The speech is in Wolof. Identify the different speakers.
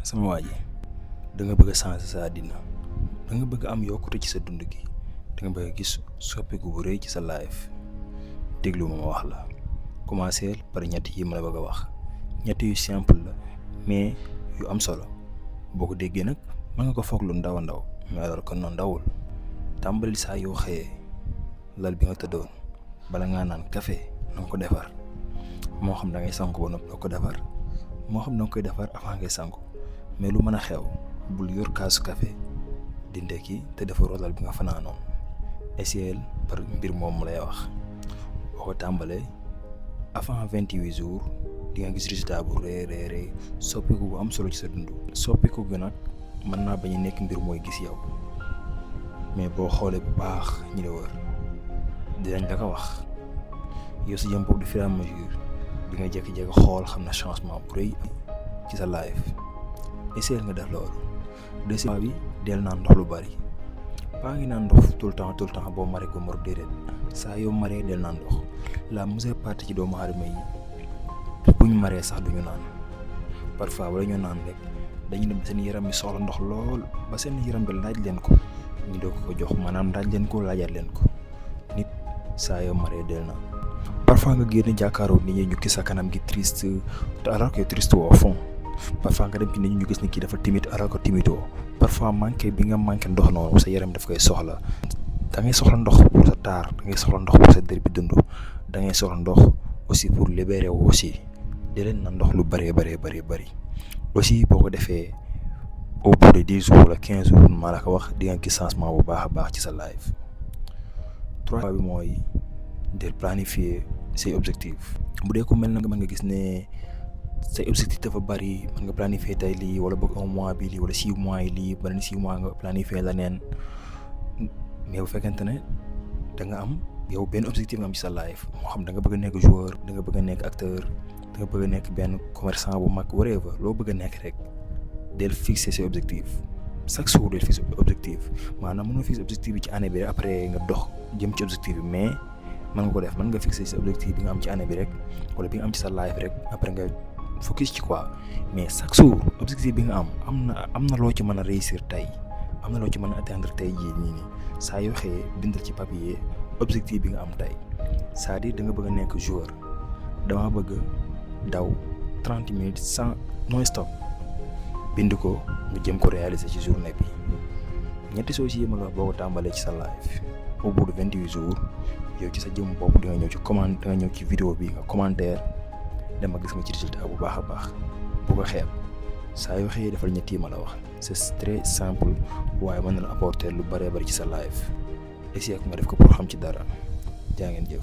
Speaker 1: sama waa ji da nga bëgg a changer sa àddina da nga bëgg am yokkute ci sa dund gi da nga bëgg a gis soppiku bu rëy ci sa life déglu ma wax la commencer par ñett yi ma la bëgg a wax ñett yu simple la mais yu am solo boo ko déggee nag mën nga ko foog lu ndaw a ndaw mais alors que noonu ndawul tàmbali saa yoo xëyee lal bi nga tëddoon bala ngaa naan café na nga ko defar moo xam da ngay sangu ba noppi doo ko defar moo xam da nga koy defar avant ngay sangu mais lu mën a xew bul yor kaasu café di ndekki te defaroo lal bi nga fanaanoon essayel par mbir moom lay wax boo ko tàmbalee avant 28 jours di nga gis résultat bu rëy soppiku bu am solo ci sa dund. soppiku gi nag mën naa bañ a nekk mbir mooy gis yow mais boo xoolee bu baax ñi la wër dinañ la ko wax yow si jëm bopp di fur et à mesure bi nga jékki-jékki xool xam na changement bu rëy ci sa life essayel nga def loolu. deuxièmement bi del naan ndox lu bari baa ngi naan ndox tout le temps boo maree ko mor déedéet saa yoo maree del naan ndox la majeure partie ci doomu aadama yi bu ñu maree sax duñu naan parfois wala ñu naan rek dañuy dem seen yaram mi soxla ndox lool ba seen yaram bi laaj leen ko ñu doog ko jox maanaam laaj leen ko laajaat leen ko nit saa yoo maree del naan. parfois nga génn jàkkaaroo nit ñi ñu gis sa kanam gi triste te alors que triste au fond parfois nga dem ci nit ñi ñu gis ni kii dafa timide alors que timidoo parfois manqué bi nga manqué ndox noonu sa yaram daf koy soxla da ngay soxla ndox pour sa taar da ngay soxla ndox pour sa der bi dund da ngay soxla ndox aussi pour libérer wu aussi di leen na ndox lu bëree aussi boo ko defee au bout de 10 jours wala 15 jours maa la ko wax di nga gis changement bu baax a baax ci sa life. trois bi mooy del planifier say objectifs bu dee ko mel na nga mën nga gis ne say objectif dafa bari mën nga planifier tey lii wala boog 1 mois bi lii wala 6 mois yi lii beneen 6 mois nga planifier leneen mais bu fekkente ne da nga am yow benn objectif nga am ci sa life moo xam da nga bëgg a nekk joueur da nga bëgg a nekk acteur da nga bëgg a nekk benn commerçant bu mag whatever loo bëgg a nekk rek del fixer ses objectifs chaque jour del fixer objectif maanaam mënoo fixer objectif bi ci année bi rek après nga dox jëm ci objectif bi mais mën nga ko def mën nga fixer sa objectif bi nga am ci année bi rek wala bi nga am ci sa life rek après nga focus ci quoi mais chaque jour objectif bi nga am na loo ci mën a réussir tey am na loo ci mën a atteindre tey jii nii saa yoo xëyee bindal ci papier objectif bi nga am tey c'est-à-dire da nga bëgg a nekk joueur dama bëgg daw 30 minutes sans non stop bind ko nga jëm ko réaliser ci journée bi ñetti soo si yéemal wax boo ko tàmbalee ci sa live au bout de 28 jours yow ci sa jëm bopp di nga ñëw ci commande da nga ñëw ci vidéo bi nga commentaire dama gis nga ci résultat bu baax a baax bu ko xeeb saa yoo xëyee defal ñetti yi ma la wax c'est très simple waaye mën na la apporter lu bëree bëri ci sa live essayé ko nga def ko pour xam ci dara jaa ngeen jëf.